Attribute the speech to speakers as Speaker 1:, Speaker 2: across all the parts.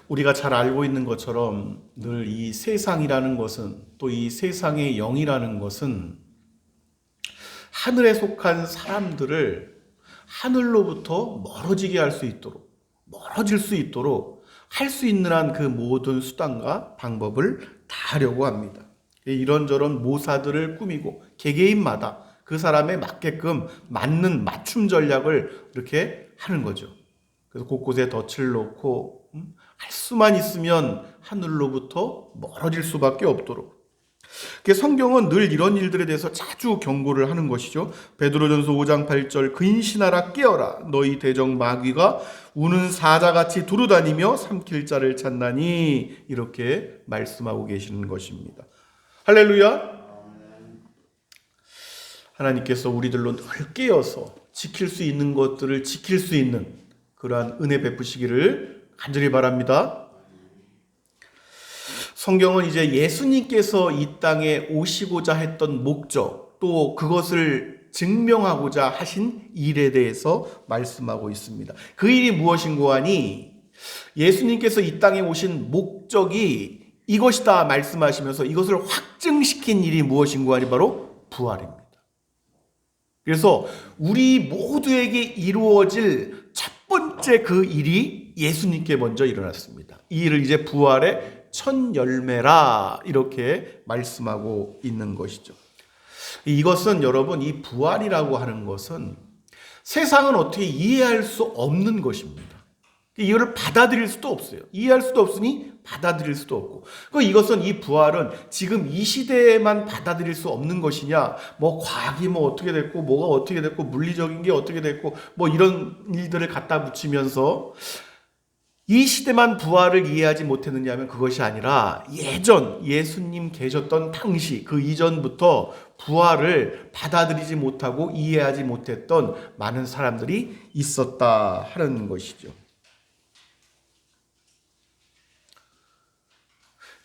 Speaker 1: 우리가 잘 알고 있는 것처럼 늘 이 세상이라는 것은, 또 이 세상의 영이라는 것은 하늘에 속한 사람들을 하늘로부터 멀어지게 할 수 있도록, 멀어질 수 있도록 할 수 있는 한 그 모든 수단과 방법을 다 하려고 합니다. 이런저런 모사들을 꾸미고 개개인마다 그 사람에 맞게끔 맞는 맞춤 전략을 이렇게 하는 거죠. 그래서 곳곳에 덫을 놓고 할 수만 있으면 하늘로부터 멀어질 수밖에 없도록. 성경은 늘 이런 일들에 대해서 자주 경고를 하는 것이죠. 베드로전서 5장 8절 근신하라 깨어라 너희 대적 마귀가 우는 사자같이 두루다니며 삼킬 자를 찾나니 이렇게 말씀하고 계시는 것입니다. 할렐루야. 하나님께서 우리들로 늘 깨어서 지킬 수 있는 것들을 지킬 수 있는 그러한 은혜 베푸시기를 간절히 바랍니다. 성경은 이제 예수님께서 이 땅에 오시고자 했던 목적, 또 그것을 증명하고자 하신 일에 대해서 말씀하고 있습니다. 그 일이 무엇인고 하니 예수님께서 이 땅에 오신 목적이 이것이다 말씀하시면서 이것을 확증시킨 일이 무엇인고 하니 바로 부활입니다. 그래서 우리 모두에게 이루어질 첫 번째 그 일이 예수님께 먼저 일어났습니다. 이 일을 이제 부활의 첫 열매라 이렇게 말씀하고 있는 것이죠. 이것은 여러분, 이 부활이라고 하는 것은 세상은 어떻게 이해할 수 없는 것입니다. 이거를 받아들일 수도 없어요. 이해할 수도 없으니 받아들일 수도 없고. 이것은, 이 부활은 지금 이 시대에만 받아들일 수 없는 것이냐, 과학이 어떻게 됐고, 뭐가 어떻게 됐고, 물리적인 게 어떻게 됐고, 이런 일들을 갖다 붙이면서 이 시대만 부활을 이해하지 못했느냐 하면 그것이 아니라 예전 예수님 계셨던 당시 그 이전부터 부활을 받아들이지 못하고 이해하지 못했던 많은 사람들이 있었다 하는 것이죠.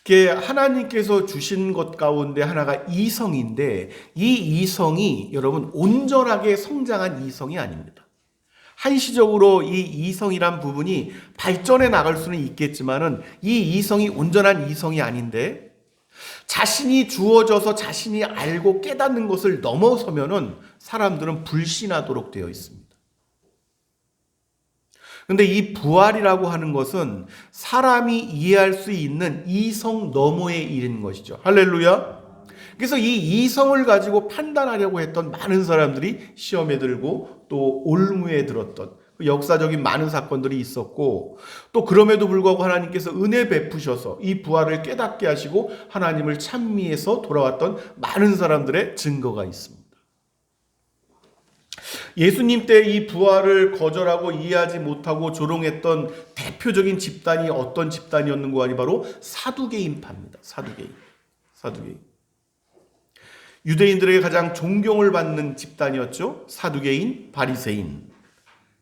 Speaker 1: 하나님께서 주신 것 가운데 하나가 이성인데, 이 이성이 여러분 온전하게 성장한 이성이 아닙니다. 한시적으로 이 이성이란 부분이 발전해 나갈 수는 있겠지만은 이 이성이 온전한 이성이 아닌데, 자신이 주어져서 자신이 알고 깨닫는 것을 넘어서면은 사람들은 불신하도록 되어 있습니다. 그런데 이 부활이라고 하는 것은 사람이 이해할 수 있는 이성 너머의 일인 것이죠. 할렐루야. 그래서 이 이성을 가지고 판단하려고 했던 많은 사람들이 시험에 들고 또 올무에 들었던 역사적인 많은 사건들이 있었고, 또 그럼에도 불구하고 하나님께서 은혜 베푸셔서 이 부활을 깨닫게 하시고 하나님을 찬미해서 돌아왔던 많은 사람들의 증거가 있습니다. 예수님 때 이 부활을 거절하고 이해하지 못하고 조롱했던 대표적인 집단이 어떤 집단이었는고 하니 바로 사두개인파입니다. 사두개인. 유대인들에게 가장 존경을 받는 집단이었죠. 사두개인, 바리새인.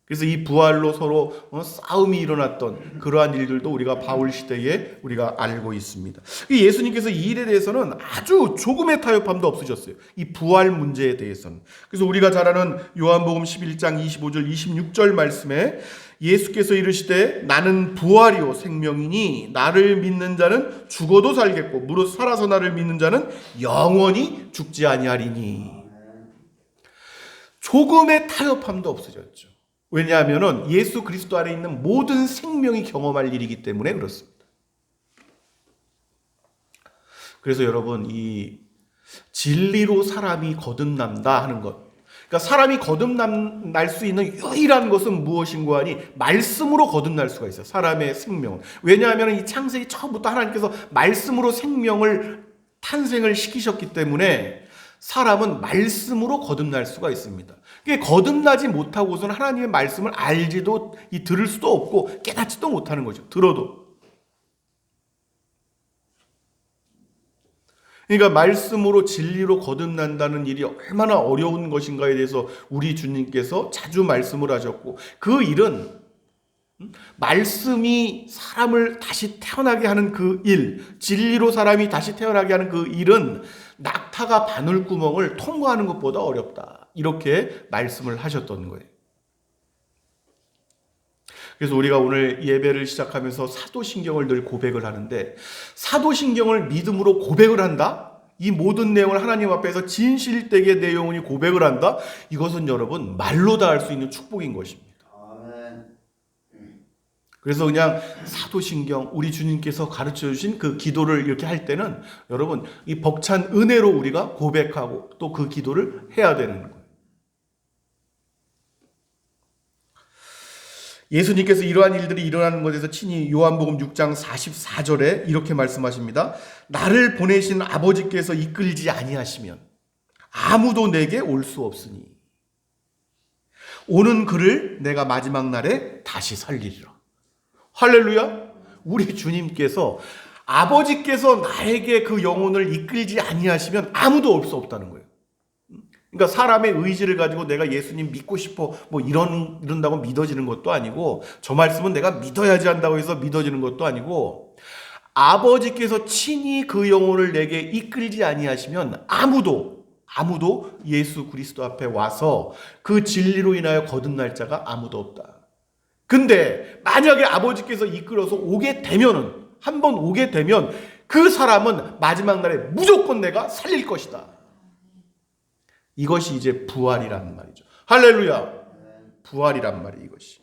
Speaker 1: 그래서 이 부활로 서로 싸움이 일어났던 그러한 일들도 우리가 바울 시대에 우리가 알고 있습니다. 예수님께서 이 일에 대해서는 아주 조금의 타협함도 없으셨어요. 이 부활 문제에 대해서는. 그래서 우리가 잘 아는 요한복음 11장 25절 26절 말씀에 예수께서 이르시되 나는 부활이요 생명이니 나를 믿는 자는 죽어도 살겠고 무릇 살아서 나를 믿는 자는 영원히 죽지 아니하리니. 조금의 타협함도 없어졌죠. 왜냐하면 예수 그리스도 안에 있는 모든 생명이 경험할 일이기 때문에 그렇습니다. 그래서 여러분, 이 진리로 사람이 거듭난다 하는 것, 그러니까 사람이 거듭날 수 있는 유일한 것은 무엇인고 하니 말씀으로 거듭날 수가 있어요. 사람의 생명은. 왜냐하면 이 창세기 처음부터 하나님께서 말씀으로 생명을 탄생을 시키셨기 때문에 사람은 말씀으로 거듭날 수가 있습니다. 거듭나지 못하고서는 하나님의 말씀을 알지도 들을 수도 없고 깨닫지도 못하는 거죠. 들어도. 그러니까 말씀으로 진리로 거듭난다는 일이 얼마나 어려운 것인가에 대해서 우리 주님께서 자주 말씀을 하셨고, 그 일은 말씀이 사람을 다시 태어나게 하는 그 일, 진리로 사람이 다시 태어나게 하는 그 일은 낙타가 바늘구멍을 통과하는 것보다 어렵다. 이렇게 말씀을 하셨던 거예요. 그래서 우리가 오늘 예배를 시작하면서 사도신경을 늘 고백을 하는데, 사도신경을 믿음으로 고백을 한다? 이 모든 내용을 하나님 앞에서 진실되게 내 영혼이 고백을 한다? 이것은 여러분 말로 다 할 수 있는 축복인 것입니다. 그래서 그냥 사도신경, 우리 주님께서 가르쳐 주신 그 기도를 이렇게 할 때는 여러분 이 벅찬 은혜로 우리가 고백하고 또 그 기도를 해야 되는 거예요. 예수님께서 이러한 일들이 일어나는 것에서 친히 요한복음 6장 44절에 이렇게 말씀하십니다. 나를 보내신 아버지께서 이끌지 아니하시면 아무도 내게 올 수 없으니 오는 그를 내가 마지막 날에 다시 살리리라. 할렐루야. 우리 주님께서 아버지께서 나에게 그 영혼을 이끌지 아니하시면 아무도 올 수 없다는 거예요. 그러니까 사람의 의지를 가지고 내가 예수님 믿고 싶어 뭐 이런다고 믿어지는 것도 아니고, 저 말씀은 내가 믿어야지 한다고 해서 믿어지는 것도 아니고, 아버지께서 친히 그 영혼을 내게 이끌지 아니하시면 아무도 예수 그리스도 앞에 와서 그 진리로 인하여 거듭날 자가 아무도 없다. 근데 만약에 아버지께서 이끌어서 오게 되면은, 한번 오게 되면 그 사람은 마지막 날에 무조건 내가 살릴 것이다. 이것이 이제 부활이란 말이죠. 할렐루야. 부활이란 말이 이것이.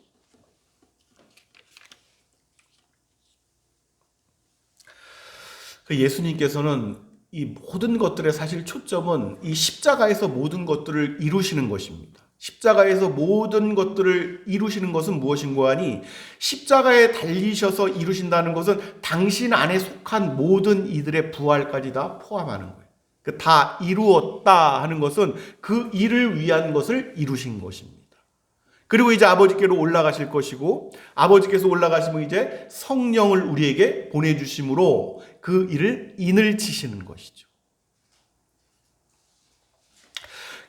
Speaker 1: 예수님께서는 이 모든 것들의 사실 초점은 이 십자가에서 모든 것들을 이루시는 것입니다. 십자가에서 모든 것들을 이루시는 것은 무엇인가 하니, 십자가에 달리셔서 이루신다는 것은 당신 안에 속한 모든 이들의 부활까지 다 포함하는 거예요. 다 이루었다 하는 것은 그 일을 위한 것을 이루신 것입니다. 그리고 이제 아버지께로 올라가실 것이고, 아버지께서 올라가시면 이제 성령을 우리에게 보내주심으로 그 일을 인을 치시는 것이죠.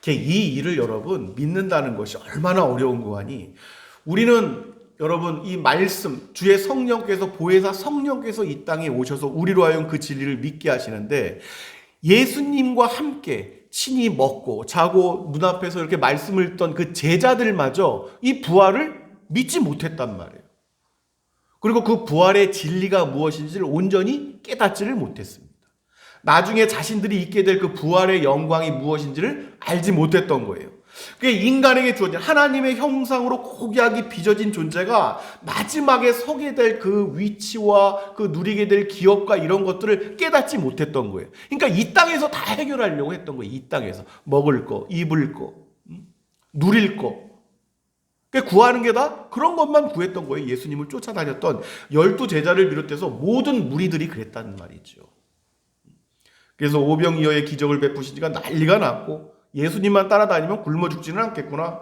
Speaker 1: 이 일을 여러분 믿는다는 것이 얼마나 어려운 거 아니, 우리는 여러분 이 말씀, 주의 성령께서, 보혜사 성령께서 이 땅에 오셔서 우리로 하여금 그 진리를 믿게 하시는데, 예수님과 함께 친히 먹고 자고 눈앞에서 이렇게 말씀을 듣던 그 제자들마저 이 부활을 믿지 못했단 말이에요. 그리고 그 부활의 진리가 무엇인지를 온전히 깨닫지를 못했습니다. 나중에 자신들이 있게 될 그 부활의 영광이 무엇인지를 알지 못했던 거예요. 그게 인간에게 주어진 하나님의 형상으로 고귀하게 빚어진 존재가 마지막에 서게 될 그 위치와 그 누리게 될 기업과 이런 것들을 깨닫지 못했던 거예요. 그러니까 이 땅에서 다 해결하려고 했던 거예요. 이 땅에서 먹을 거, 입을 거, 누릴 거. 구하는 게 다 그런 것만 구했던 거예요. 예수님을 쫓아다녔던 12제자를 비롯해서 모든 무리들이 그랬다는 말이죠. 그래서 오병이어의 기적을 베푸시니까 난리가 났고, 예수님만 따라다니면 굶어 죽지는 않겠구나.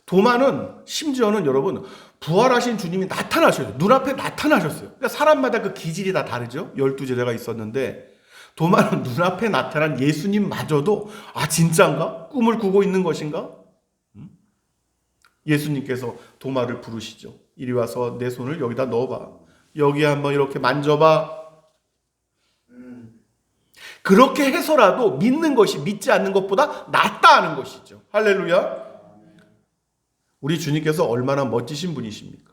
Speaker 1: 도마는 심지어는 여러분 부활하신 주님이 나타나셨어요. 눈앞에 나타나셨어요. 그러니까 사람마다 그 기질이 다 다르죠. 12제자가 있었는데 도마는 눈앞에 나타난 예수님마저도 진짜인가? 꿈을 꾸고 있는 것인가? 예수님께서 도마를 부르시죠. 이리 와서 내 손을 여기다 넣어봐. 여기 한번 이렇게 만져봐. 그렇게 해서라도 믿는 것이 믿지 않는 것보다 낫다는 것이죠. 할렐루야. 우리 주님께서 얼마나 멋지신 분이십니까?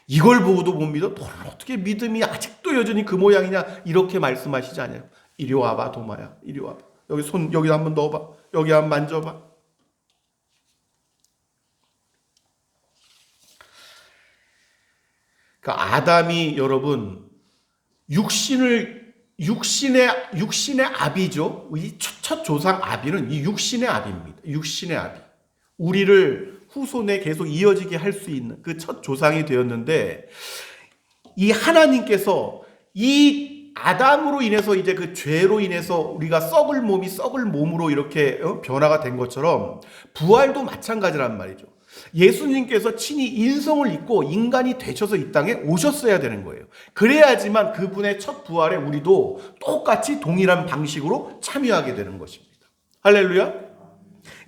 Speaker 1: 이걸 보고도 못 믿어? 너는 어떻게 믿음이 아직도 여전히 그 모양이냐? 이렇게 말씀하시지 않아요. 이리 와봐 도마야. 이리 와봐. 여기 손 여기 한번 넣어봐. 여기 한번 만져봐. 아담이 여러분 육신의 아비죠. 이 첫 조상 아비는 이 육신의 아비입니다. 육신의 아비. 우리를 후손에 계속 이어지게 할 수 있는 그 첫 조상이 되었는데, 이 하나님께서 이 아담으로 인해서 이제 그 죄로 인해서 우리가 썩을 몸이 썩을 몸으로 이렇게 변화가 된 것처럼 부활도 마찬가지란 말이죠. 예수님께서 친히 인성을 입고 인간이 되셔서 이 땅에 오셨어야 되는 거예요. 그래야지만 그분의 첫 부활에 우리도 똑같이 동일한 방식으로 참여하게 되는 것입니다. 할렐루야.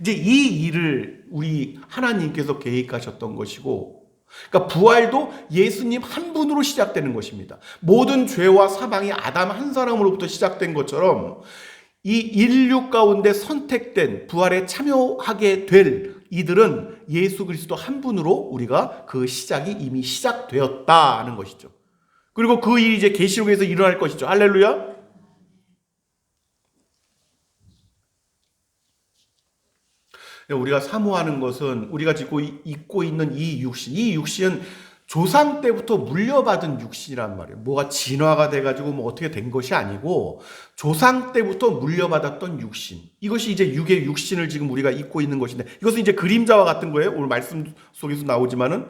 Speaker 1: 이제 이 일을 우리 하나님께서 계획하셨던 것이고, 그러니까 부활도 예수님 한 분으로 시작되는 것입니다. 모든 죄와 사망이 아담 한 사람으로부터 시작된 것처럼 이 인류 가운데 선택된 부활에 참여하게 될 이들은 예수 그리스도 한 분으로 우리가 그 시작이 이미 시작되었다는 것이죠. 그리고 그 일이 이제 계시록에서 일어날 것이죠. 할렐루야. 우리가 사모하는 것은 우리가 지금 입고 있는 이 육신은 조상 때부터 물려받은 육신이란 말이에요. 뭐가 진화가 돼가지고 뭐 어떻게 된 것이 아니고 조상 때부터 물려받았던 육신. 이것이 이제 육의 육신을 지금 우리가 입고 있는 것인데 이것은 이제 그림자와 같은 거예요. 오늘 말씀 속에서 나오지만은.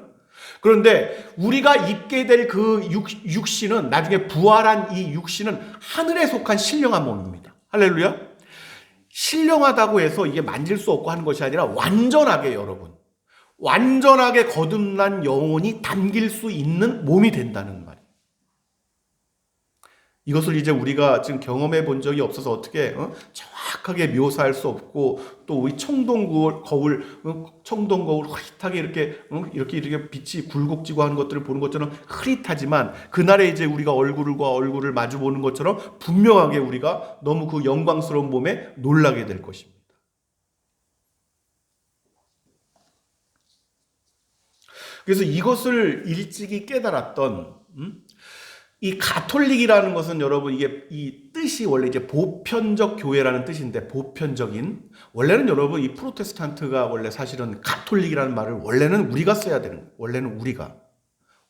Speaker 1: 그런데 우리가 입게 될 그 육신은 나중에 부활한 이 육신은 하늘에 속한 신령한 몸입니다. 할렐루야. 신령하다고 해서 이게 만질 수 없고 하는 것이 아니라 완전하게 여러분. 완전하게 거듭난 영혼이 담길 수 있는 몸이 된다는 말이에요. 이것을 이제 우리가 지금 경험해 본 적이 없어서 어떻게 정확하게 묘사할 수 없고 또 우리 청동거울 흐릿하게 이렇게 빛이 굴곡지고 하는 것들을 보는 것처럼 흐릿하지만 그날에 이제 우리가 얼굴과 얼굴을 마주 보는 것처럼 분명하게 우리가 너무 그 영광스러운 몸에 놀라게 될 것입니다. 그래서 이것을 일찍이 깨달았던 이 가톨릭이라는 것은 여러분 이게 이 뜻이 원래 이제 보편적 교회라는 뜻인데 보편적인 원래는 여러분 이 프로테스탄트가 원래 사실은 가톨릭이라는 말을 원래는 우리가 써야 되는 거예요. 원래는 우리가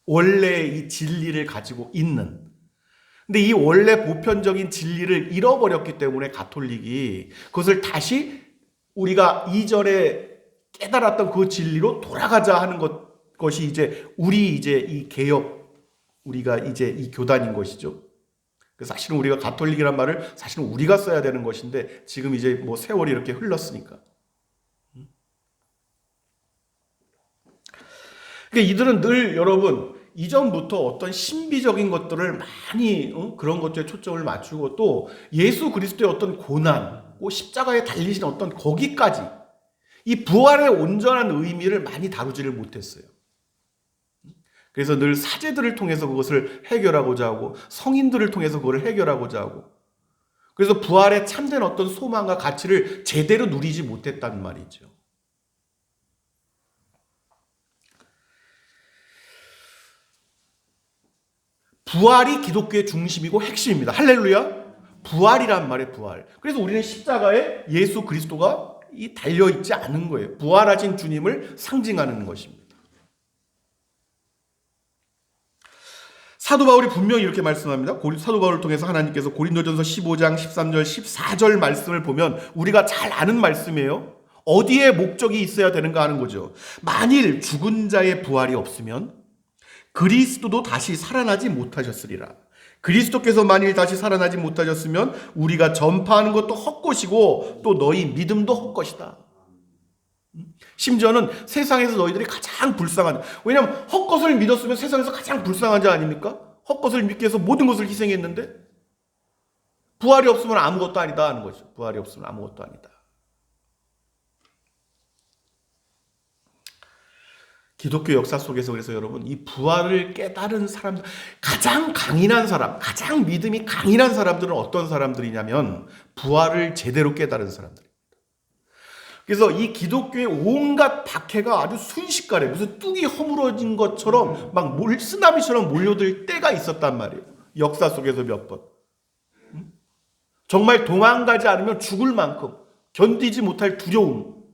Speaker 1: 원래 이 진리를 가지고 있는 근데 이 원래 보편적인 진리를 잃어버렸기 때문에 가톨릭이 그것을 다시 우리가 이전에 깨달았던 그 진리로 돌아가자 하는 것이 이제 우리 이제 이 개혁 우리가 이제 이 교단인 것이죠. 그래서 사실은 우리가 가톨릭이란 말을 사실은 우리가 써야 되는 것인데 지금 이제 뭐 세월이 이렇게 흘렀으니까. 그러니까 이들은 늘 여러분 이전부터 어떤 신비적인 것들을 많이 그런 것들에 초점을 맞추고 또 예수 그리스도의 어떤 고난, 십자가에 달리신 어떤 거기까지 이 부활의 온전한 의미를 많이 다루지를 못했어요. 그래서 늘 사제들을 통해서 그것을 해결하고자 하고 성인들을 통해서 그걸 해결하고자 하고 그래서 부활의 참된 어떤 소망과 가치를 제대로 누리지 못했단 말이죠. 부활이 기독교의 중심이고 핵심입니다. 할렐루야. 부활이란 말이에요. 부활. 그래서 우리는 십자가에 예수 그리스도가 달려있지 않은 거예요. 부활하신 주님을 상징하는 것입니다. 사도 바울이 분명히 이렇게 말씀합니다. 사도 바울을 통해서 하나님께서 고린도전서 15장 13절 14절 말씀을 보면 우리가 잘 아는 말씀이에요. 어디에 목적이 있어야 되는가 하는 거죠. 만일 죽은 자의 부활이 없으면 그리스도도 다시 살아나지 못하셨으리라. 그리스도께서 만일 다시 살아나지 못하셨으면 우리가 전파하는 것도 헛것이고 또 너희 믿음도 헛것이다. 심지어는 세상에서 너희들이 가장 불쌍한 왜냐하면 헛것을 믿었으면 세상에서 가장 불쌍한 자 아닙니까? 헛것을 믿기 위해서 모든 것을 희생했는데 부활이 없으면 아무것도 아니다 하는 거죠. 부활이 없으면 아무것도 아니다. 기독교 역사 속에서 그래서 여러분 이 부활을 깨달은 사람들 가장 강인한 사람 가장 믿음이 강인한 사람들은 어떤 사람들이냐면 부활을 제대로 깨달은 사람들. 그래서 이 기독교의 온갖 박해가 아주 순식간에 무슨 뚝이 허물어진 것처럼 막 쓰나미처럼 몰려들 때가 있었단 말이에요. 역사 속에서 몇 번. 정말 도망가지 않으면 죽을 만큼 견디지 못할 두려움.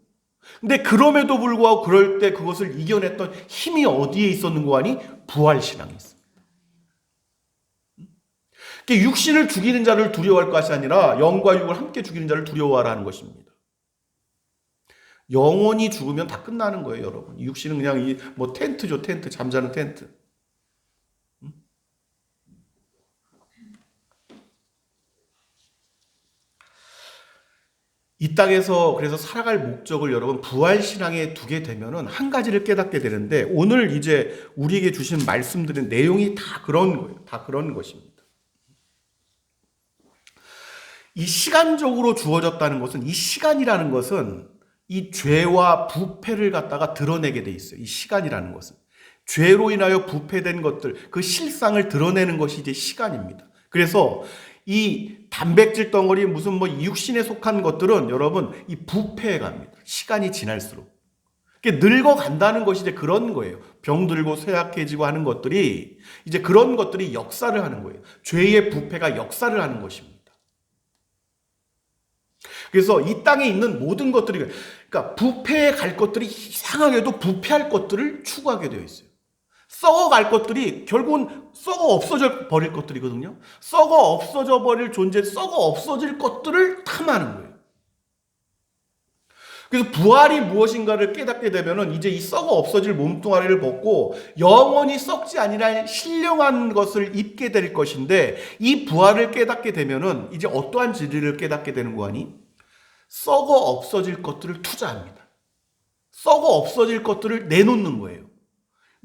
Speaker 1: 근데 그럼에도 불구하고 그럴 때 그것을 이겨냈던 힘이 어디에 있었는고 하니 부활신앙이 있습니다. 육신을 죽이는 자를 두려워할 것이 아니라 영과 육을 함께 죽이는 자를 두려워하라는 것입니다. 영혼이 죽으면 다 끝나는 거예요, 여러분. 육신은 그냥 뭐 텐트죠, 텐트. 잠자는 텐트. 이 땅에서 그래서 살아갈 목적을 여러분 부활신앙에 두게 되면은 한 가지를 깨닫게 되는데 오늘 이제 우리에게 주신 말씀들은 내용이 다 그런 거예요. 다 그런 것입니다. 이 시간적으로 주어졌다는 것은 이 시간이라는 것은 이 죄와 부패를 갖다가 드러내게 돼 있어요. 이 시간이라는 것은. 죄로 인하여 부패된 것들, 그 실상을 드러내는 것이 이제 시간입니다. 그래서 이 단백질 덩어리 무슨 뭐 육신에 속한 것들은 여러분 이 부패해 갑니다. 시간이 지날수록. 늙어간다는 것이 이제 그런 거예요. 병들고 쇠약해지고 하는 것들이 이제 그런 것들이 역사를 하는 거예요. 죄의 부패가 역사를 하는 것입니다. 그래서 이 땅에 있는 모든 것들이 그러니까 부패해 갈 것들이 이상하게도 부패할 것들을 추구하게 되어 있어요. 썩어갈 것들이 결국은 썩어 없어져 버릴 것들이거든요. 썩어 없어져 버릴 존재, 썩어 없어질 것들을 탐하는 거예요. 그래서 부활이 무엇인가를 깨닫게 되면은 이제 이 썩어 없어질 몸뚱아리를 벗고 영원히 썩지 아니할 신령한 것을 입게 될 것인데, 이 부활을 깨닫게 되면은 이제 어떠한 진리를 깨닫게 되는 거 아니? 썩어 없어질 것들을 투자합니다. 썩어 없어질 것들을 내놓는 거예요.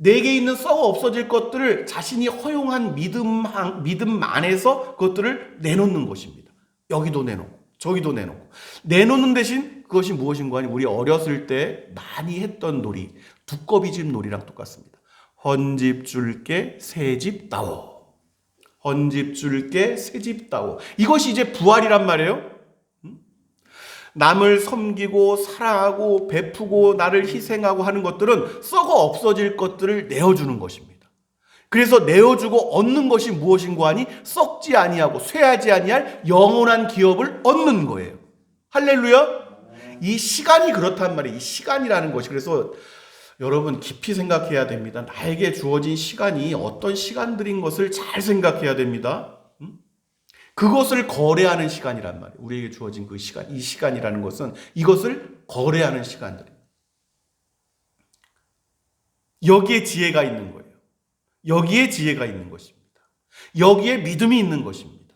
Speaker 1: 내게 있는 썩어 없어질 것들을 자신이 허용한 믿음 안에서 그것들을 내놓는 것입니다. 여기도 내놓고 저기도 내놓고. 내놓는 대신 그것이 무엇인가 하니 우리 어렸을 때 많이 했던 놀이, 두꺼비집 놀이랑 똑같습니다. 헌집 줄게 새집 따오. 헌집 줄게 새집 따오. 이것이 이제 부활이란 말이에요. 남을 섬기고 사랑하고 베푸고 나를 희생하고 하는 것들은 썩어 없어질 것들을 내어주는 것입니다. 그래서 내어주고 얻는 것이 무엇인가 하니 썩지 아니하고 쇠하지 아니할 영원한 기업을 얻는 거예요. 할렐루야. 이 시간이 그렇단 말이에요. 이 시간이라는 것이. 그래서 여러분 깊이 생각해야 됩니다. 나에게 주어진 시간이 어떤 시간들인 것을 잘 생각해야 됩니다. 그것을 거래하는 시간이란 말이에요. 우리에게 주어진 그 시간, 이 시간이라는 것은 이것을 거래하는 시간들이에요. 여기에 지혜가 있는 거예요. 여기에 지혜가 있는 것입니다. 여기에 믿음이 있는 것입니다.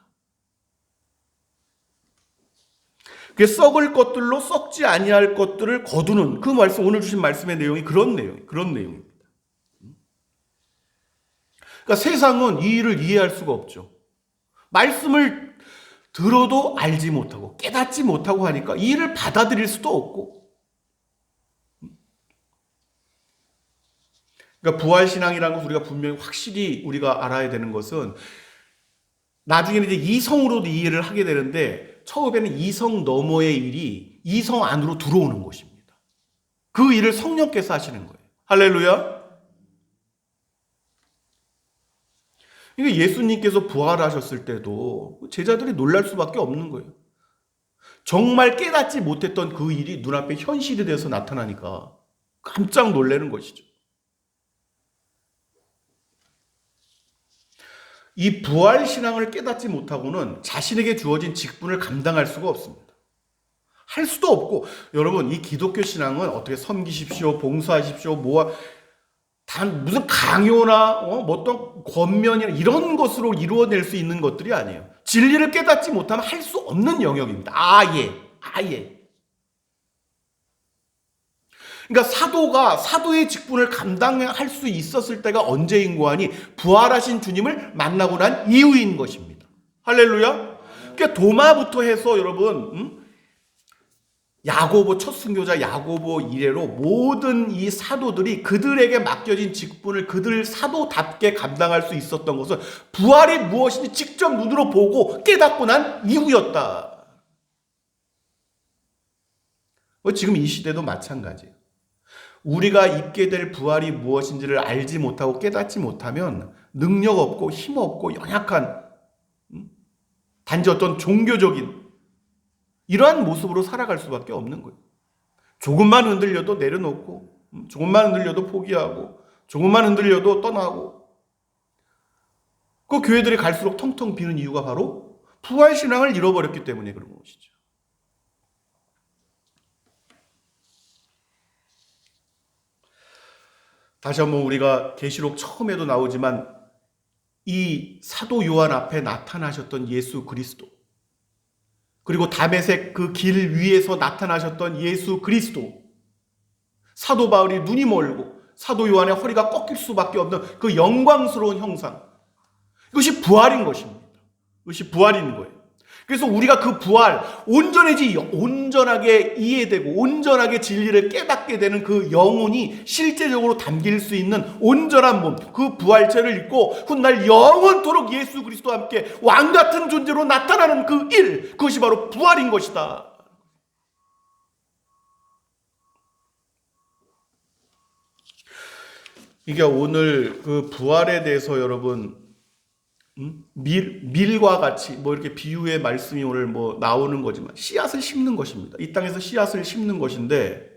Speaker 1: 그 썩을 것들로 썩지 아니할 것들을 거두는 그 말씀, 오늘 주신 말씀의 내용이 그런 내용입니다. 그러니까 세상은 이 일을 이해할 수가 없죠. 말씀을 들어도 알지 못하고 깨닫지 못하고 하니까 이 일을 받아들일 수도 없고. 그러니까 부활신앙이라는 것을 우리가 분명히 확실히 우리가 알아야 되는 것은 나중에는 이제 이성으로도 이해를 하게 되는데 처음에는 이성 너머의 일이 이성 안으로 들어오는 것입니다. 그 일을 성령께서 하시는 거예요. 할렐루야. 그러니까 예수님께서 부활하셨을 때도 제자들이 놀랄 수밖에 없는 거예요. 정말 깨닫지 못했던 그 일이 눈앞에 현실이 돼서 나타나니까 깜짝 놀라는 것이죠. 이 부활신앙을 깨닫지 못하고는 자신에게 주어진 직분을 감당할 수가 없습니다. 할 수도 없고, 여러분 이 기독교 신앙은 어떻게 섬기십시오, 봉사하십시오, 단 무슨 강요나 뭐 어떤 권면이나 이런 것으로 이루어낼 수 있는 것들이 아니에요. 진리를 깨닫지 못하면 할 수 없는 영역입니다. 아예. 그러니까 사도가 사도의 직분을 감당할 수 있었을 때가 언제인 거 아니? 부활하신 주님을 만나고 난 이후인 것입니다. 할렐루야. 그러니까 도마부터 해서 여러분 야고보 첫 순교자 야고보 이래로 모든 이 사도들이 그들에게 맡겨진 직분을 그들 사도답게 감당할 수 있었던 것은 부활이 무엇인지 직접 눈으로 보고 깨닫고 난 이후였다. 지금 이 시대도 마찬가지예요. 우리가 입게 될 부활이 무엇인지를 알지 못하고 깨닫지 못하면 능력 없고 힘 없고 연약한 단지 어떤 종교적인 이러한 모습으로 살아갈 수밖에 없는 거예요. 조금만 흔들려도 내려놓고, 조금만 흔들려도 포기하고, 조금만 흔들려도 떠나고. 그 교회들이 갈수록 텅텅 비는 이유가 바로 부활신앙을 잃어버렸기 때문에 그런 것이죠. 다시 한번 우리가 계시록 처음에도 나오지만 이 사도 요한 앞에 나타나셨던 예수 그리스도, 그리고 다메섹 그 길 위에서 나타나셨던 예수 그리스도, 사도 바울이 눈이 멀고 사도 요한의 허리가 꺾일 수밖에 없는 그 영광스러운 형상, 이것이 부활인 것입니다. 이것이 부활인 거예요. 그래서 우리가 그 부활, 온전하게 이해되고 온전하게 진리를 깨닫게 되는 그 영혼이 실제적으로 담길 수 있는 온전한 몸, 그 부활체를 입고 훗날 영원토록 예수 그리스도와 함께 왕같은 존재로 나타나는 그 일, 그것이 바로 부활인 것이다. 이게 오늘 그 부활에 대해서 여러분 밀과 같이 뭐 이렇게 비유의 말씀이 오늘 뭐 나오는 거지만 씨앗을 심는 것입니다. 이 땅에서 씨앗을 심는 것인데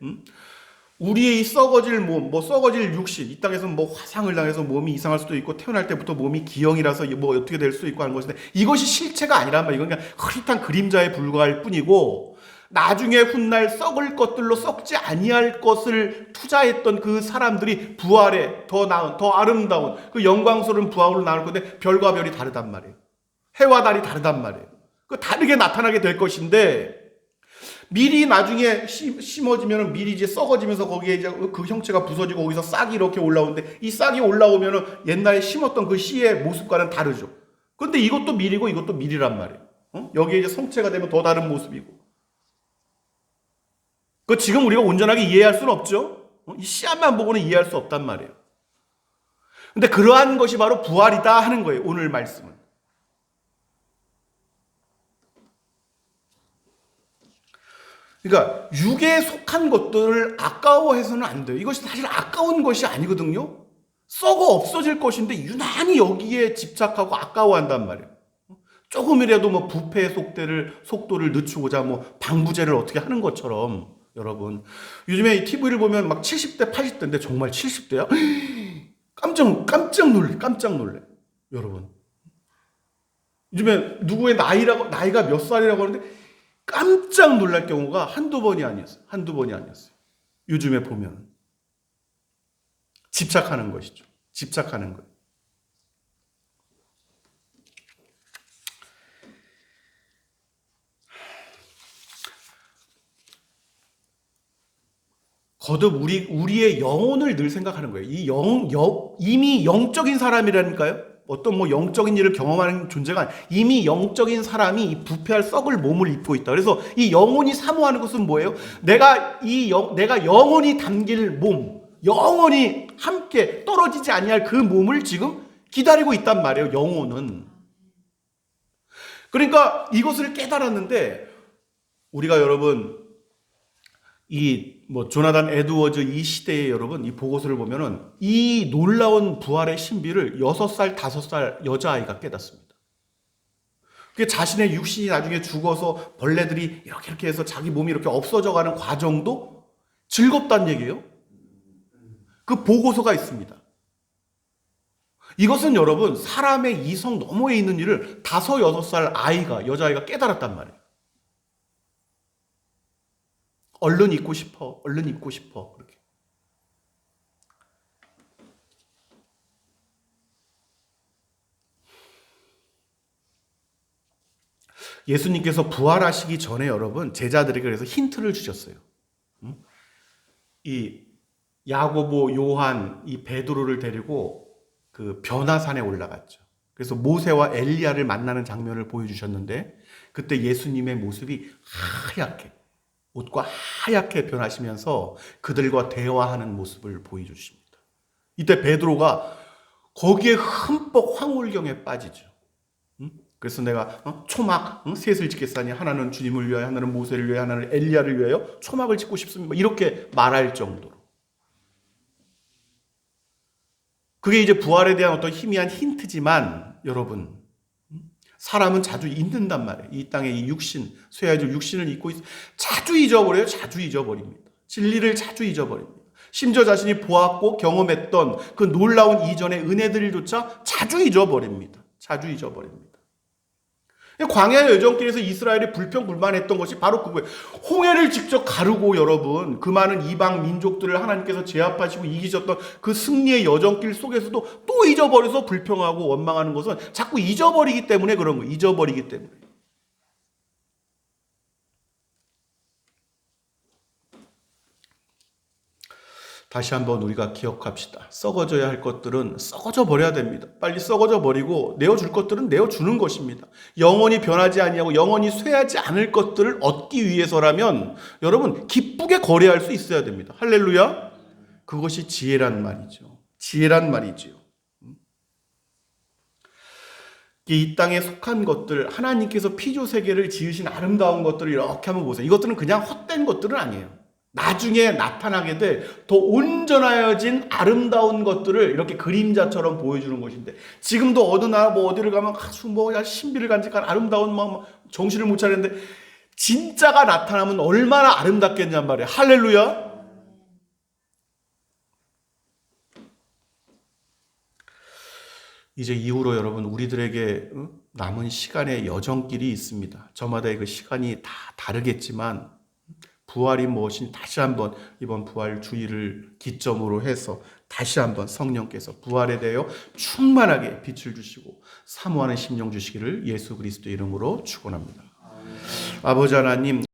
Speaker 1: 우리의 이 썩어질 몸, 뭐 썩어질 육신, 이 땅에서 뭐 화상을 당해서 몸이 이상할 수도 있고 태어날 때부터 몸이 기형이라서 뭐 어떻게 될 수도 있고 하는 것인데 이것이 실체가 아니란 말이에요. 이건 그냥 흐릿한 그림자에 불과할 뿐이고 나중에 훗날 썩을 것들로 썩지 아니할 것을 투자했던 그 사람들이 부활에 더 나은, 더 아름다운 그 영광스러운 부활로 나올 건데 별과 별이 다르단 말이에요. 해와 달이 다르단 말이에요. 그 다르게 나타나게 될 것인데 밀이 나중에 심어지면 밀이 이제 썩어지면서 거기에 이제 그 형체가 부서지고 거기서 싹이 이렇게 올라오는데 이 싹이 올라오면 옛날에 심었던 그 씨의 모습과는 다르죠. 그런데 이것도 밀이고 이것도 밀이란 말이에요. 여기에 이제 성체가 되면 더 다른 모습이고. 그 지금 우리가 온전하게 이해할 수는 없죠. 이 씨앗만 보고는 이해할 수 없단 말이에요. 근데 그러한 것이 바로 부활이다 하는 거예요. 오늘 말씀은. 그러니까 육에 속한 것들을 아까워해서는 안 돼요. 이것이 사실 아까운 것이 아니거든요. 썩어 없어질 것인데 유난히 여기에 집착하고 아까워한단 말이에요. 조금이라도 뭐 부패의 속도를 늦추고자 뭐 방부제를 어떻게 하는 것처럼 여러분 요즘에 이 TV를 보면 막 70대 80대인데 정말 70대야? 깜짝 놀래 여러분. 요즘에 누구의 나이가 몇 살이라고 하는데 깜짝 놀랄 경우가 한두 번이 아니었어요. 요즘에 보면 집착하는 것이죠. 집착하는 것. 거듭 우리의 영혼을 늘 생각하는 거예요. 이미 영적인 사람이라니까요. 어떤 뭐 영적인 일을 경험하는 존재가 아니라 이미 영적인 사람이 이 부패할 썩을 몸을 입고 있다. 그래서 이 영혼이 사모하는 것은 뭐예요? 내가 영혼이 담길 몸, 영혼이 함께 떨어지지 아니할 그 몸을 지금 기다리고 있단 말이에요. 영혼은. 그러니까 이것을 깨달았는데 우리가 여러분 조나단 에드워즈 이 시대에 여러분 이 보고서를 보면은 이 놀라운 부활의 신비를 6살, 5살 여자아이가 깨닫습니다. 그게 자신의 육신이 나중에 죽어서 벌레들이 이렇게 해서 자기 몸이 이렇게 없어져 가는 과정도 즐겁다는 얘기예요. 그 보고서가 있습니다. 이것은 여러분 사람의 이성 너머에 있는 일을 5, 6살 여자아이가 깨달았단 말이에요. 얼른 입고 싶어. 그렇게. 예수님께서 부활하시기 전에 여러분 제자들에게 그래서 힌트를 주셨어요. 이 야고보, 요한, 이 베드로를 데리고 그 변화산에 올라갔죠. 그래서 모세와 엘리야를 만나는 장면을 보여주셨는데 그때 예수님의 모습이 옷과 하얗게 변하시면서 그들과 대화하는 모습을 보여주십니다. 이때 베드로가 거기에 흠뻑 황홀경에 빠지죠. 그래서 내가 초막 셋을 짓겠사니 하나는 주님을 위하여 하나는 모세를 위하여 하나는 엘리야를 위하여 초막을 짓고 싶습니다. 이렇게 말할 정도로. 그게 이제 부활에 대한 어떤 희미한 힌트지만 여러분 사람은 자주 잊는단 말이에요. 이 땅에 이 육신, 쇠야질 육신을 잊고 자주 잊어버려요. 자주 잊어버립니다. 진리를 자주 잊어버립니다. 심지어 자신이 보았고 경험했던 그 놀라운 이전의 은혜들조차 자주 잊어버립니다. 광야의 여정길에서 이스라엘이 불평불만했던 것이 바로 그거예요. 홍해를 직접 가르고 여러분 그 많은 이방 민족들을 하나님께서 제압하시고 이기셨던 그 승리의 여정길 속에서도 또 잊어버려서 불평하고 원망하는 것은 자꾸 잊어버리기 때문에 그런 거예요. 잊어버리기 때문에. 다시 한번 우리가 기억합시다. 썩어져야 할 것들은 썩어져 버려야 됩니다. 빨리 썩어져 버리고 내어줄 것들은 내어주는 것입니다. 영원히 변하지 아니하고 영원히 쇠하지 않을 것들을 얻기 위해서라면 여러분 기쁘게 거래할 수 있어야 됩니다. 할렐루야. 그것이 지혜란 말이죠. 지혜란 말이지요. 이 땅에 속한 것들, 하나님께서 피조 세계를 지으신 아름다운 것들을 이렇게 한번 보세요. 이것들은 그냥 헛된 것들은 아니에요. 나중에 나타나게 될 더 온전하여진 아름다운 것들을 이렇게 그림자처럼 보여주는 것인데, 지금도 어느 나라 뭐 어디를 가면 아주 뭐 신비를 간직한 아름다운 마음, 정신을 못 차리는데 진짜가 나타나면 얼마나 아름답겠냔 말이에요. 할렐루야. 이제 이후로 여러분 우리들에게 남은 시간의 여정길이 있습니다. 저마다의 그 시간이 다 다르겠지만 부활이 무엇인지 다시 한번 이번 부활 주일을 기점으로 해서 다시 한번 성령께서 부활에 대하여 충만하게 빛을 주시고 사모하는 심령 주시기를 예수 그리스도 이름으로 축원합니다. 아버지 하나님,